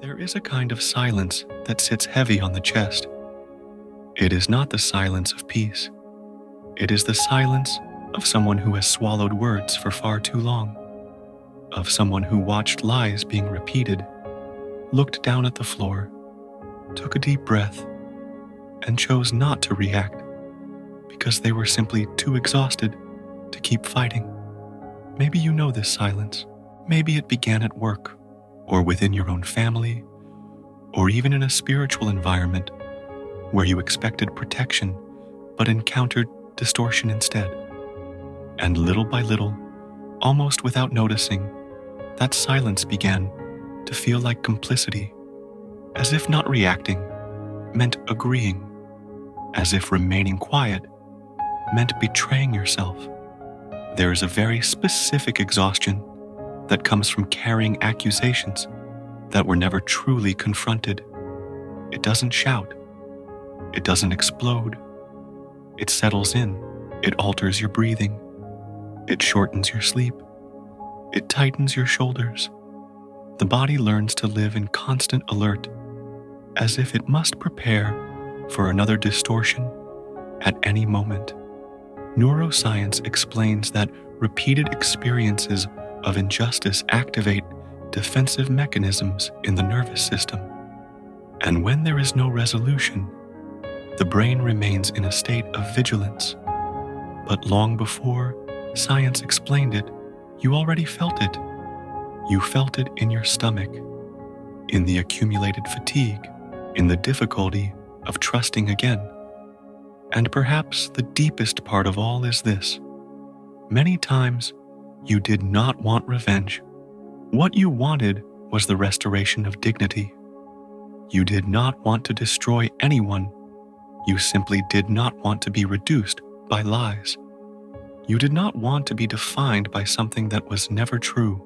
There is a kind of silence that sits heavy on the chest. It is not the silence of peace. It is the silence of someone who has swallowed words for far too long, of someone who watched lies being repeated, looked down at the floor, took a deep breath, and chose not to react because they were simply too exhausted to keep fighting. Maybe you know this silence. Maybe it began at work, or within your own family, or even in a spiritual environment where you expected protection but encountered distortion instead. And little by little, almost without noticing, that silence began to feel like complicity, as if not reacting meant agreeing, as if remaining quiet meant betraying yourself. There is a very specific exhaustion that comes from carrying accusations that were never truly confronted. It doesn't shout. It doesn't explode. It settles in. It alters your breathing. It shortens your sleep. It tightens your shoulders. The body learns to live in constant alert, as if it must prepare for another distortion at any moment. Neuroscience explains that repeated experiences of injustice activate defensive mechanisms in the nervous system. And when there is no resolution, the brain remains in a state of vigilance. But long before science explained it, you already felt it. You felt it in your stomach, in the accumulated fatigue, in the difficulty of trusting again. And perhaps the deepest part of all is this: many times you did not want revenge. What you wanted was the restoration of dignity. You did not want to destroy anyone. You simply did not want to be reduced by lies. You did not want to be defined by something that was never true.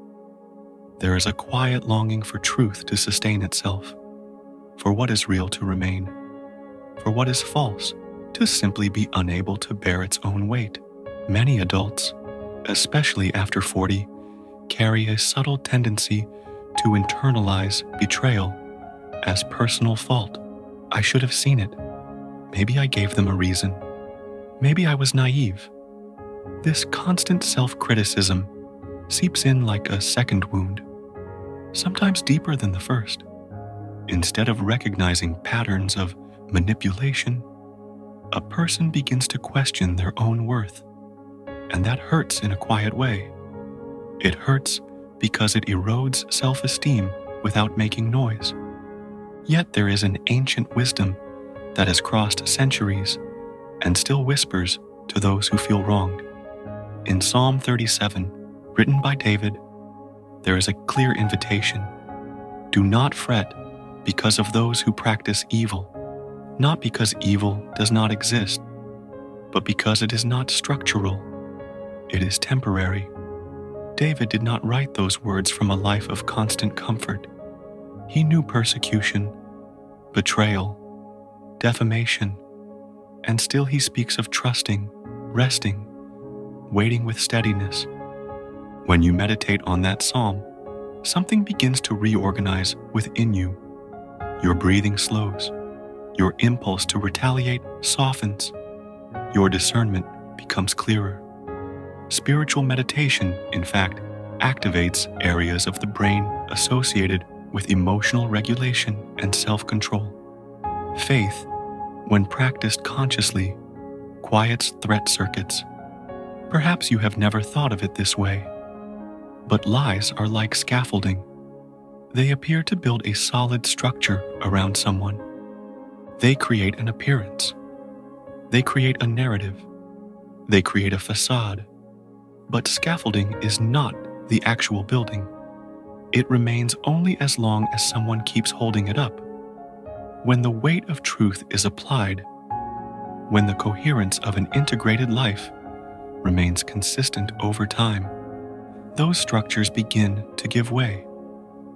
There is a quiet longing for truth to sustain itself, for what is real to remain, for what is false to simply be unable to bear its own weight. Many adults, especially after 40, carry a subtle tendency to internalize betrayal as personal fault. I should have seen it. Maybe I gave them a reason. Maybe I was naive. This constant self-criticism seeps in like a second wound, sometimes deeper than the first. Instead of recognizing patterns of manipulation, a person begins to question their own worth, and that hurts in a quiet way. It hurts because it erodes self-esteem without making noise. Yet there is an ancient wisdom that has crossed centuries and still whispers to those who feel wronged. In Psalm 37, written by David, there is a clear invitation. Do not fret because of those who practice evil, not because evil does not exist, but because it is not structural. It is temporary. David did not write those words from a life of constant comfort. He knew persecution, betrayal, defamation, and still he speaks of trusting, resting, waiting with steadiness. When you meditate on that psalm, something begins to reorganize within you. Your breathing slows. Your impulse to retaliate softens. Your discernment becomes clearer. Spiritual meditation, in fact, activates areas of the brain associated with emotional regulation and self-control. Faith, when practiced consciously, quiets threat circuits. Perhaps you have never thought of it this way, but lies are like scaffolding. They appear to build a solid structure around someone. They create an appearance. They create a narrative. They create a facade. But scaffolding is not the actual building. It remains only as long as someone keeps holding it up. When the weight of truth is applied, when the coherence of an integrated life remains consistent over time, those structures begin to give way.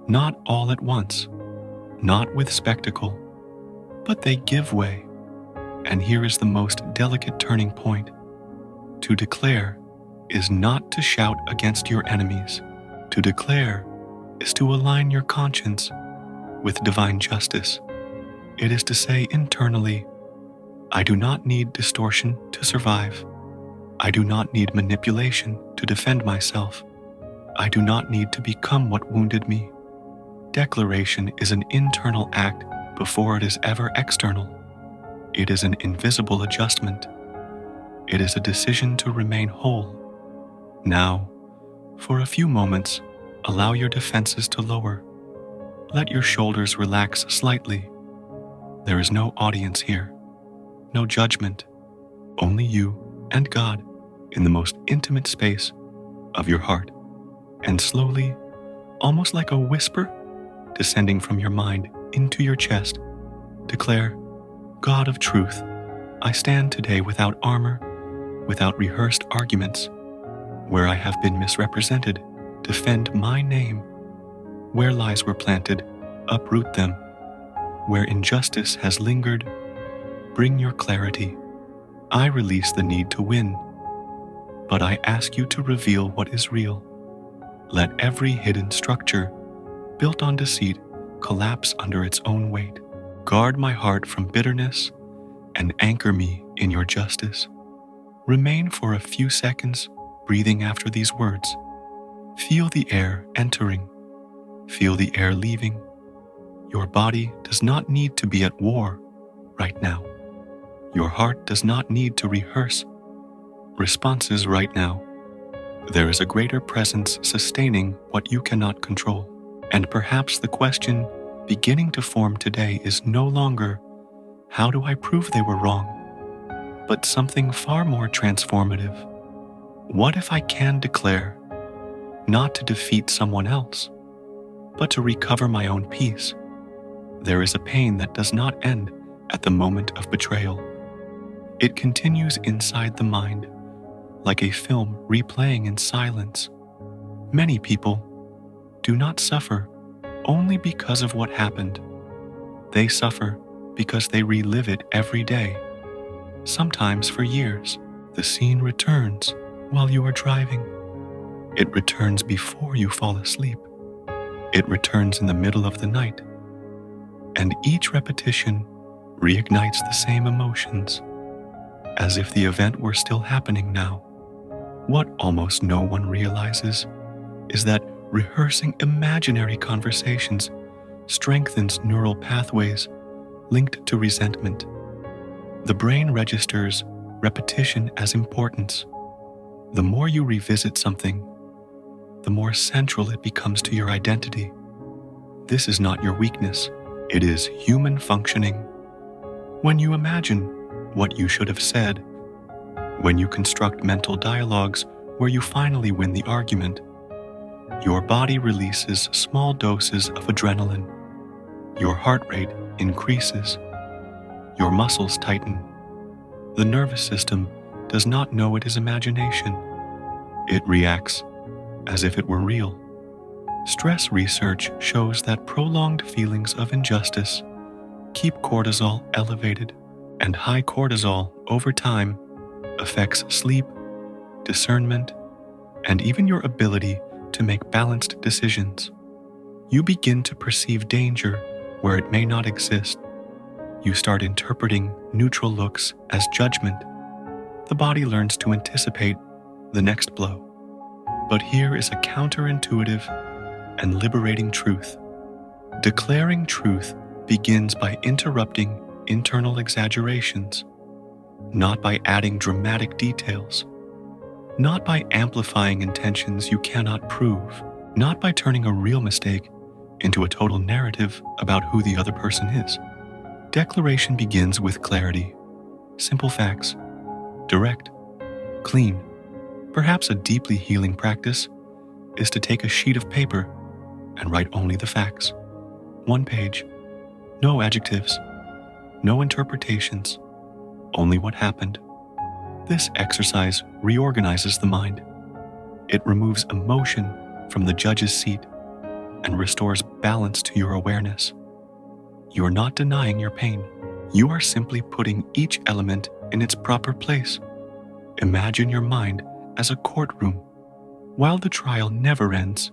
Not all at once, not with spectacle, but they give way. And here is the most delicate turning point. To declare is not to shout against your enemies. To declare is to align your conscience with divine justice. It is to say internally, I do not need distortion to survive. I do not need manipulation to defend myself. I do not need to become what wounded me. Declaration is an internal act before it is ever external. It is an invisible adjustment. It is a decision to remain whole. Now, for a few moments, allow your defenses to lower. Let your shoulders relax slightly. There is no audience here, no judgment, only you and God in the most intimate space of your heart. And slowly, almost like a whisper descending from your mind into your chest, declare, God of truth, I stand today without armor, without rehearsed arguments. Where I have been misrepresented, defend my name. Where lies were planted, uproot them. Where injustice has lingered, bring your clarity. I release the need to win, but I ask you to reveal what is real. Let every hidden structure, built on deceit, collapse under its own weight. Guard my heart from bitterness and anchor me in your justice. Remain for a few seconds, breathing after these words. Feel the air entering. Feel the air leaving. Your body does not need to be at war right now. Your heart does not need to rehearse responses right now. There is a greater presence sustaining what you cannot control. And perhaps the question beginning to form today is no longer, how do I prove they were wrong? But something far more transformative. What if I can declare, not to defeat someone else, but to recover my own peace? There is a pain that does not end at the moment of betrayal. It continues inside the mind, like a film replaying in silence. Many people do not suffer only because of what happened. They suffer because they relive it every day, sometimes for years. The scene returns while you are driving. It returns before you fall asleep. It returns in the middle of the night. And each repetition reignites the same emotions, as if the event were still happening now. What almost no one realizes is that rehearsing imaginary conversations strengthens neural pathways linked to resentment. The brain registers repetition as importance. The more you revisit something, the more central it becomes to your identity. This is not your weakness. It is human functioning. When you imagine what you should have said, when you construct mental dialogues where you finally win the argument, your body releases small doses of adrenaline. Your heart rate increases. Your muscles tighten. The nervous system does not know it is imagination. It reacts as if it were real. Stress research shows that prolonged feelings of injustice keep cortisol elevated, and high cortisol over time affects sleep, discernment, and even your ability to make balanced decisions. You begin to perceive danger where it may not exist. You start interpreting neutral looks as judgment. The body learns to anticipate the next blow. But here is a counterintuitive and liberating truth. Declaring truth begins by interrupting internal exaggerations, not by adding dramatic details, not by amplifying intentions you cannot prove, not by turning a real mistake into a total narrative about who the other person is. Declaration begins with clarity, simple facts, direct, clean. Perhaps a deeply healing practice is to take a sheet of paper and write only the facts. One page, no adjectives, no interpretations, only what happened. This exercise reorganizes the mind. It removes emotion from the judge's seat and restores balance to your awareness. You are not denying your pain. You are simply putting each element in its proper place. Imagine your mind as a courtroom. While the trial never ends,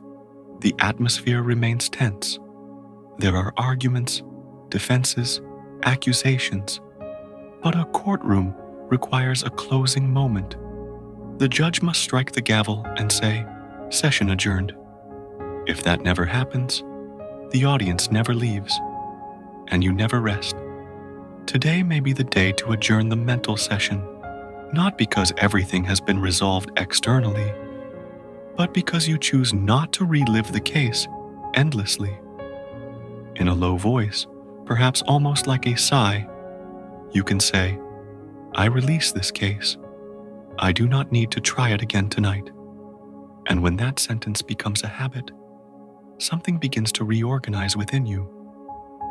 the atmosphere remains tense. There are arguments, defenses, accusations, but a courtroom requires a closing moment. The judge must strike the gavel and say, "Session adjourned." If that never happens, the audience never leaves, and you never rest. Today may be the day to adjourn the mental session, not because everything has been resolved externally, but because you choose not to relive the case endlessly. In a low voice, perhaps almost like a sigh, you can say, "I release this case. I do not need to try it again tonight." And when that sentence becomes a habit, something begins to reorganize within you.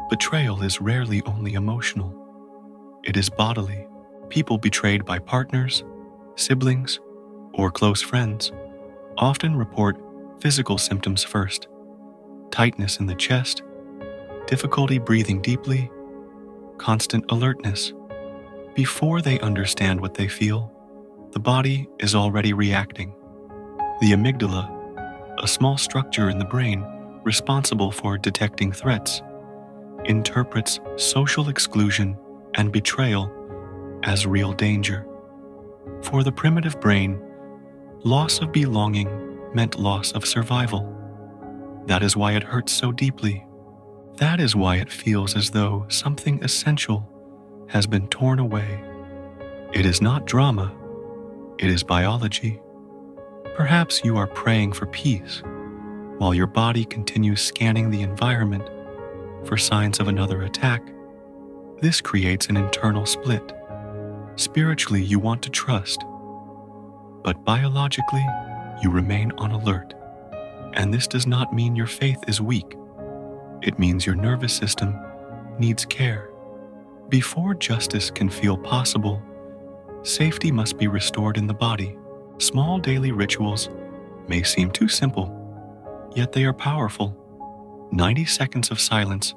Betrayal is rarely only emotional. It is bodily. People betrayed by partners, siblings, or close friends often report physical symptoms first: tightness in the chest, difficulty breathing deeply, constant alertness. Before they understand what they feel, the body is already reacting. The amygdala, a small structure in the brain responsible for detecting threats, interprets social exclusion and betrayal as real danger. For the primitive brain, loss of belonging meant loss of survival. That is why it hurts so deeply. That is why it feels as though something essential has been torn away. It is not drama, it is biology. Perhaps you are praying for peace while your body continues scanning the environment for signs of another attack. This creates an internal split. Spiritually, you want to trust, but biologically, you remain on alert. And this does not mean your faith is weak. It means your nervous system needs care. Before justice can feel possible, safety must be restored in the body. Small daily rituals may seem too simple, yet they are powerful. 90 seconds of silence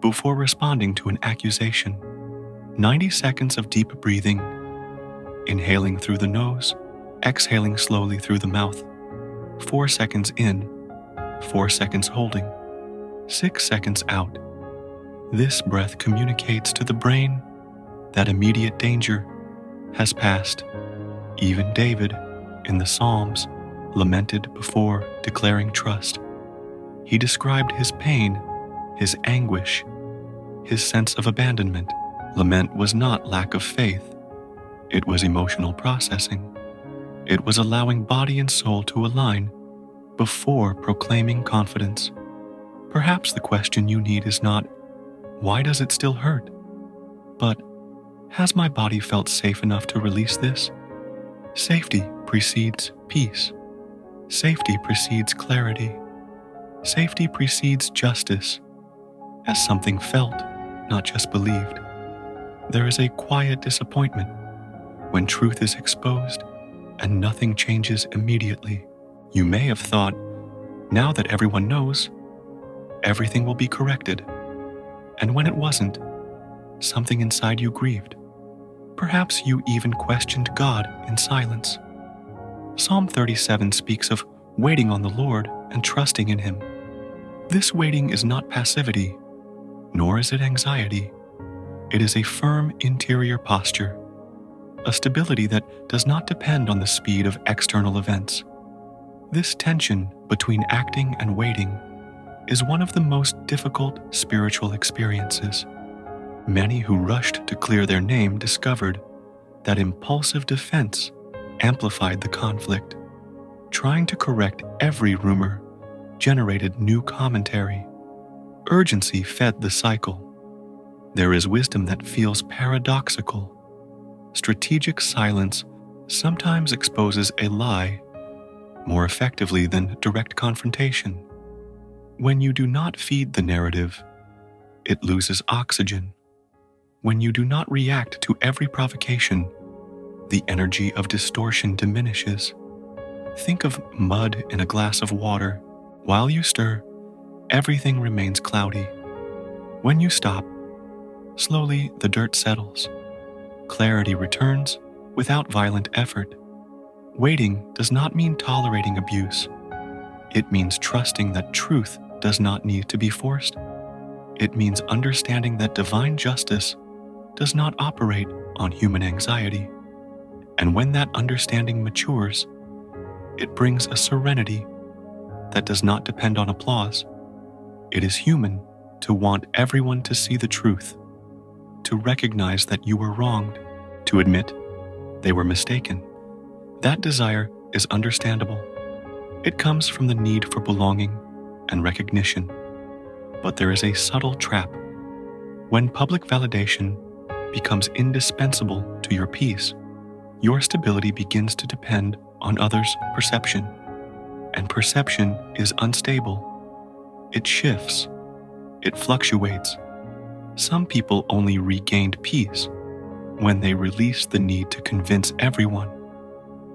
before responding to an accusation. 90 seconds of deep breathing, inhaling through the nose, exhaling slowly through the mouth. 4 seconds in, 4 seconds holding, 6 seconds out. This breath communicates to the brain that immediate danger has passed. Even David, in the Psalms, lamented before declaring trust. He described his pain, his anguish, his sense of abandonment. Lament was not lack of faith. It was emotional processing. It was allowing body and soul to align before proclaiming confidence. Perhaps the question you need is not, "Why does it still hurt?" but, "Has my body felt safe enough to release this?" Safety precedes peace. Safety precedes clarity. Safety precedes justice, as something felt, not just believed. There is a quiet disappointment when truth is exposed and nothing changes immediately. You may have thought, now that everyone knows, everything will be corrected. And when it wasn't, something inside you grieved. Perhaps you even questioned God in silence. Psalm 37 speaks of waiting on the Lord and trusting in Him. This waiting is not passivity, nor is it anxiety. It is a firm interior posture, a stability that does not depend on the speed of external events. This tension between acting and waiting is one of the most difficult spiritual experiences. Many who rushed to clear their name discovered that impulsive defense amplified the conflict. Trying to correct every rumor generated new commentary. Urgency fed the cycle. There is wisdom that feels paradoxical. Strategic silence sometimes exposes a lie more effectively than direct confrontation. When you do not feed the narrative, it loses oxygen. When you do not react to every provocation, the energy of distortion diminishes. Think of mud in a glass of water. While you stir, everything remains cloudy. When you stop, slowly the dirt settles. Clarity returns without violent effort. Waiting does not mean tolerating abuse. It means trusting that truth does not need to be forced. It means understanding that divine justice does not operate on human anxiety. And when that understanding matures, it brings a serenity that does not depend on applause. It is human to want everyone to see the truth, to recognize that you were wronged, to admit they were mistaken. That desire is understandable. It comes from the need for belonging and recognition. But there is a subtle trap. When public validation becomes indispensable to your peace, your stability begins to depend on others' perception. And perception is unstable. It shifts. It fluctuates. Some people only regained peace when they released the need to convince everyone,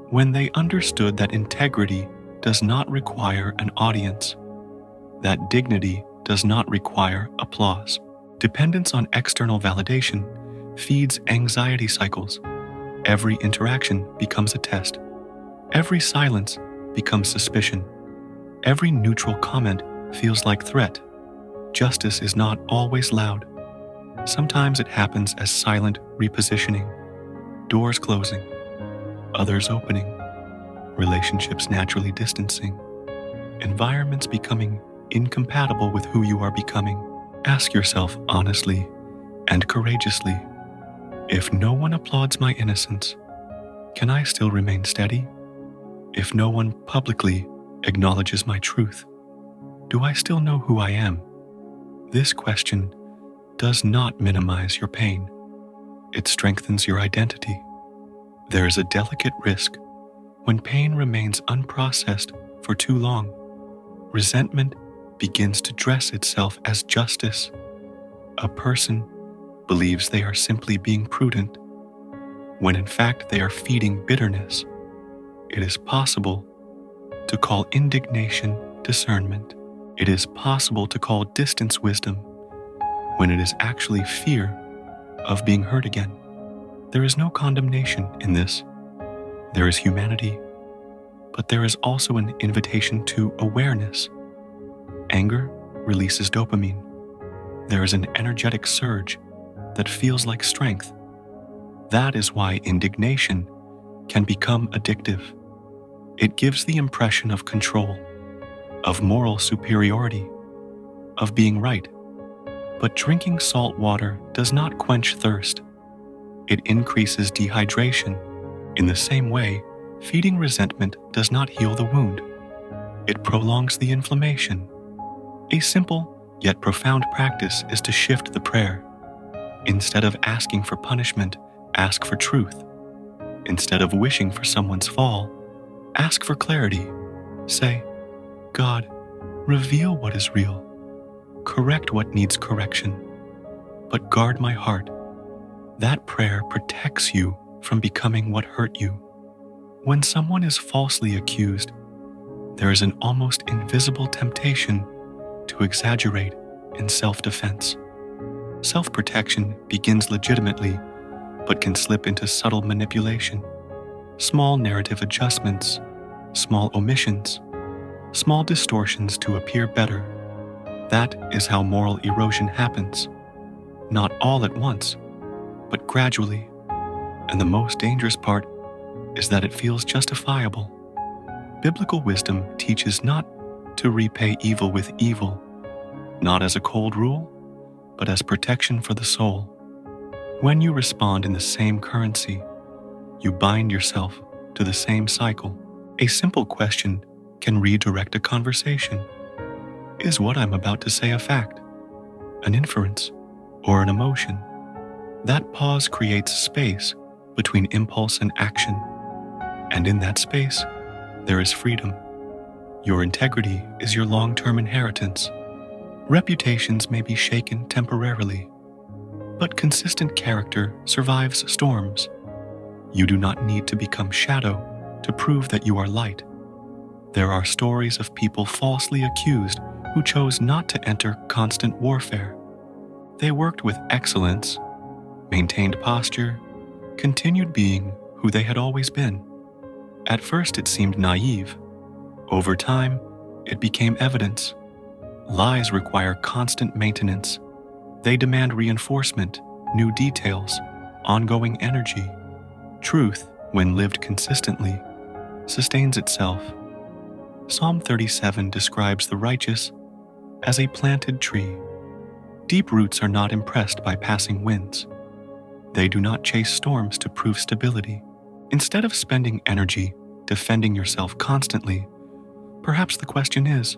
when they understood that integrity does not require an audience, that dignity does not require applause. Dependence on external validation feeds anxiety cycles. Every interaction becomes a test. Every silence becomes suspicion. Every neutral comment feels like threat. Justice is not always loud. Sometimes it happens as silent repositioning, doors closing, others opening, relationships naturally distancing, environments becoming incompatible with who you are becoming. Ask yourself honestly and courageously, if no one applauds my innocence, can I still remain steady? If no one publicly acknowledges my truth, do I still know who I am? This question does not minimize your pain. It strengthens your identity. There is a delicate risk when pain remains unprocessed for too long. Resentment begins to dress itself as justice. A person believes they are simply being prudent, when in fact they are feeding bitterness. It is possible to call indignation discernment. It is possible to call distance wisdom, when it is actually fear of being hurt again. There is no condemnation in this. There is humanity, but there is also an invitation to awareness. Anger releases dopamine. There is an energetic surge that feels like strength. That is why indignation can become addictive. It gives the impression of control, of moral superiority, of being right. But drinking salt water does not quench thirst. It increases dehydration. In the same way, feeding resentment does not heal the wound. It prolongs the inflammation. A simple yet profound practice is to shift the prayer. Instead of asking for punishment, ask for truth. Instead of wishing for someone's fall, ask for clarity. Say, God, reveal what is real. Correct what needs correction, but guard my heart. That prayer protects you from becoming what hurt you. When someone is falsely accused, there is an almost invisible temptation to exaggerate in self-defense. Self-protection begins legitimately, but can slip into subtle manipulation. Small narrative adjustments, small omissions, small distortions to appear better. That is how moral erosion happens. Not all at once, but gradually. And the most dangerous part is that it feels justifiable. Biblical wisdom teaches not to repay evil with evil, not as a cold rule, but as protection for the soul. When you respond in the same currency, you bind yourself to the same cycle. A simple question can redirect a conversation. Is what I'm about to say a fact, an inference, or an emotion? That pause creates space between impulse and action, and in that space, there is freedom. Your integrity is your long-term inheritance. Reputations may be shaken temporarily, but consistent character survives storms. You do not need to become shadow to prove that you are light. There are stories of people falsely accused who chose not to enter constant warfare. They worked with excellence, maintained posture, continued being who they had always been. At first it seemed naive. Over time, it became evidence. Lies require constant maintenance, They demand reinforcement, new details, ongoing energy. Truth, when lived consistently, sustains itself. Psalm 37 describes the righteous as a planted tree. Deep roots are not impressed by passing winds. They do not chase storms to prove stability. Instead of spending energy defending yourself constantly, perhaps the question is,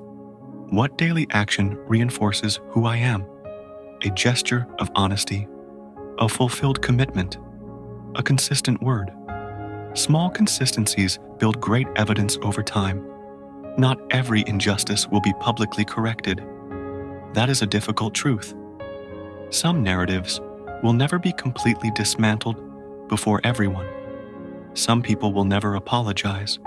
what daily action reinforces who I am? A gesture of honesty, a fulfilled commitment, a consistent word. Small consistencies build great evidence over time. Not every injustice will be publicly corrected. That is a difficult truth. Some narratives will never be completely dismantled before everyone. Some people will never apologize.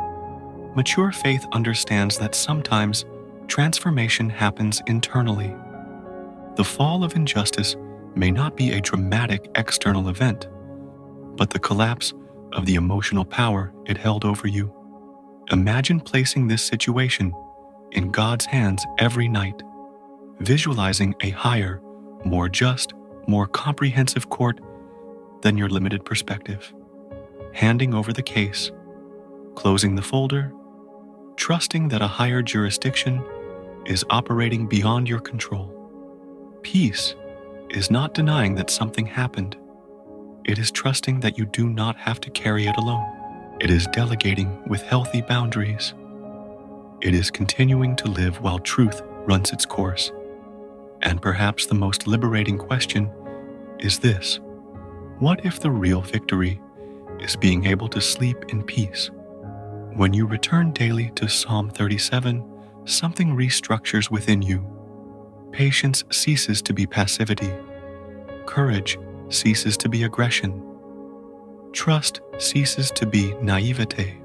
Mature faith understands that sometimes transformation happens internally. The fall of injustice may not be a dramatic external event, but the collapse of the emotional power it held over you. Imagine placing this situation in God's hands every night, visualizing a higher, more just, more comprehensive court than your limited perspective. Handing over the case, closing the folder, trusting that a higher jurisdiction is operating beyond your control. Peace is not denying that something happened. It is trusting that you do not have to carry it alone. It is delegating with healthy boundaries. It is continuing to live while truth runs its course. And perhaps the most liberating question is this: what if the real victory is being able to sleep in peace? When you return daily to Psalm 37, something restructures within you. Patience ceases to be passivity. Courage ceases to be aggression. Trust ceases to be naivete.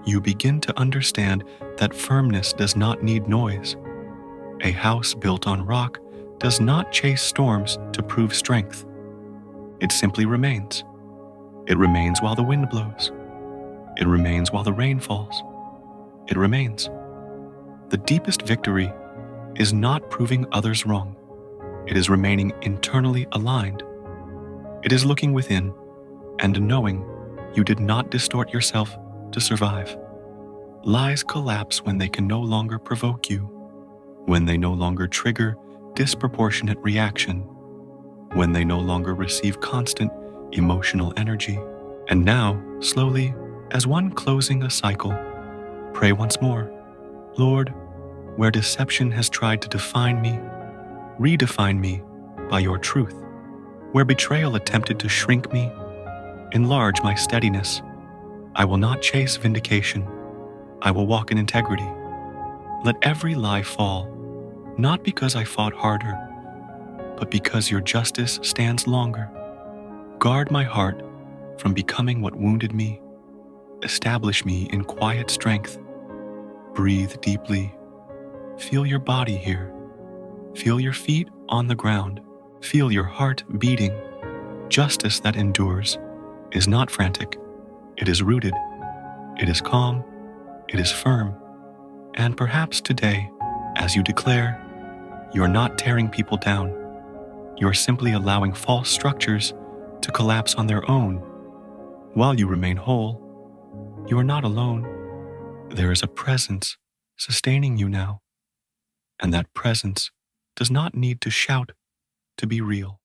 You begin to understand that firmness does not need noise. A house built on rock does not chase storms to prove strength. It simply remains. It remains while the wind blows. It remains while the rain falls. It remains. The deepest victory is not proving others wrong. It is remaining internally aligned. It is looking within and knowing you did not distort yourself to survive. Lies collapse when they can no longer provoke you, when they no longer trigger disproportionate reaction, when they no longer receive constant emotional energy. And now, slowly, as one closing a cycle, pray once more. Lord, where deception has tried to define me, redefine me by your truth. Where betrayal attempted to shrink me, enlarge my steadiness. I will not chase vindication. I will walk in integrity. Let every lie fall, not because I fought harder, but because your justice stands longer. Guard my heart from becoming what wounded me. Establish me in quiet strength. Breathe deeply. Feel your body here. Feel your feet on the ground. Feel your heart beating. Justice that endures is not frantic. It is rooted. It is calm. It is firm. And perhaps today, as you declare, you're not tearing people down. You're simply allowing false structures to collapse on their own. While you remain whole, you are not alone. There is a presence sustaining you now. And that presence does not need to shout to be real.